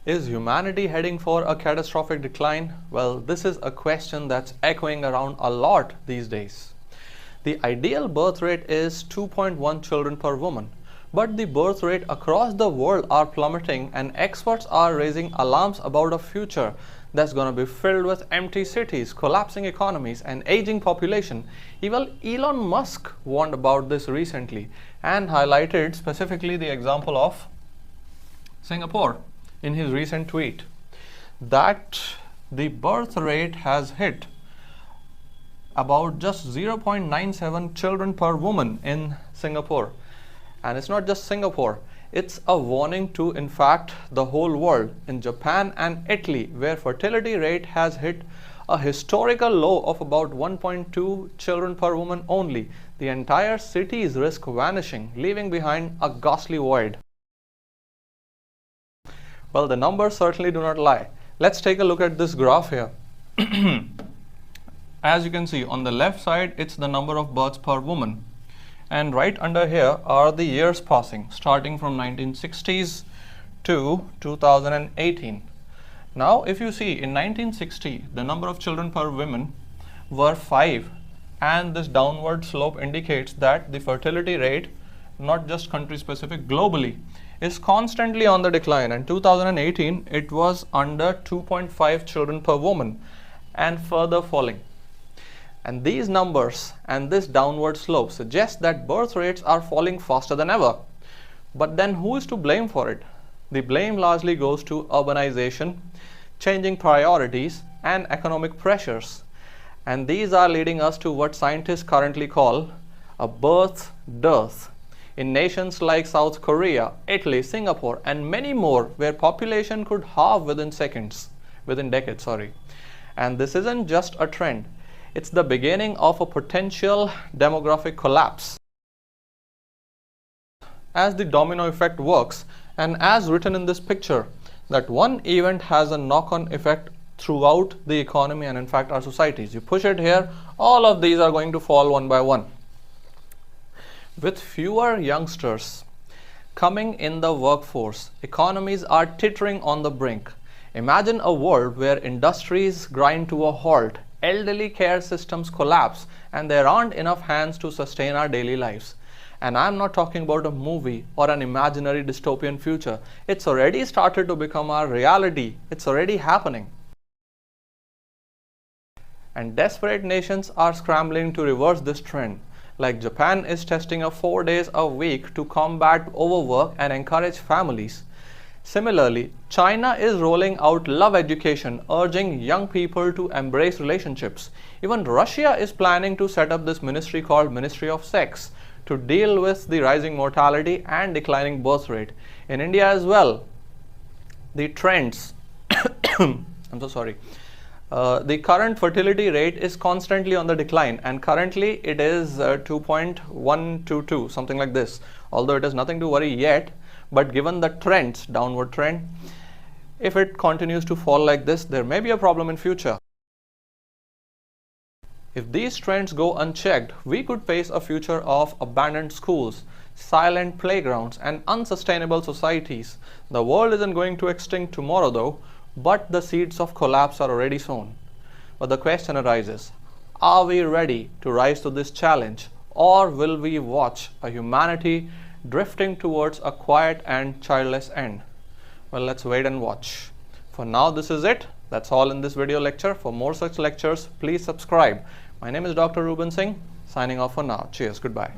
Is humanity heading for a catastrophic decline? Well, this is a question that's echoing around a lot these days. The ideal birth rate is 2.1 children per woman, but the birth rate across the world are plummeting and experts are raising alarms about a future that's going to be filled with empty cities, collapsing economies and aging population. Even Elon Musk warned about this recently and highlighted specifically the example of Singapore in his recent tweet that the birth rate has hit about just 0.97 children per woman in Singapore. And it's not just Singapore, it's a warning to, in fact, the whole world. In Japan and Italy, where fertility rate has hit a historical low of about 1.2 children per woman only, the entire cities risk vanishing, leaving behind a ghastly void. Well, the numbers certainly do not lie. Let's take a look at this graph here. As you can see, on the left side, it's the number of births per woman. And right under here are the years passing, starting from 1960s to 2018. Now, if you see, in 1960, the number of children per woman were 5. And this downward slope indicates that the fertility rate, not just country specific, globally, is constantly on the decline. And 2018, it was under 2.5 children per woman and further falling. And these numbers and this downward slope suggest that birth rates are falling faster than ever. But then who is to blame for it? The blame largely goes to urbanization, changing priorities and economic pressures. And these are leading us to what scientists currently call a birth dearth. In nations like South Korea, Italy, Singapore, and many more, where population could halve within decades. And this isn't just a trend, it's the beginning of a potential demographic collapse. As the domino effect works, and as written in this picture, that one event has a knock-on effect throughout the economy and in fact our societies. You push it here, all of these are going to fall one by one. With fewer youngsters coming in the workforce, economies are teetering on the brink. Imagine a world where industries grind to a halt, elderly care systems collapse, and there aren't enough hands to sustain our daily lives. And I'm not talking about a movie or an imaginary dystopian future. It's already started to become our reality. It's already happening. And desperate nations are scrambling to reverse this trend. Like Japan is testing a 4 days a week to combat overwork and encourage families. Similarly, China is rolling out love education, urging young people to embrace relationships. Even Russia is planning to set up this ministry called Ministry of Sex to deal with the rising mortality and declining birth rate. In India as well, the trends, I'm so sorry. The current fertility rate is constantly on the decline, and currently it is 2.122, something like this. Although it is nothing to worry yet, but given the trends, downward trend, if it continues to fall like this, there may be a problem in future. If these trends go unchecked, we could face a future of abandoned schools, silent playgrounds, and unsustainable societies. The world isn't going to extinct tomorrow though, but the seeds of collapse are already sown. But the question arises, are we ready to rise to this challenge, or will we watch a humanity drifting towards a quiet and childless end? Well, let's wait and watch. For now, this is it. That's all in this video lecture. For more such lectures, please subscribe. My name is Dr. Ruben Singh, signing off for now. Cheers, goodbye.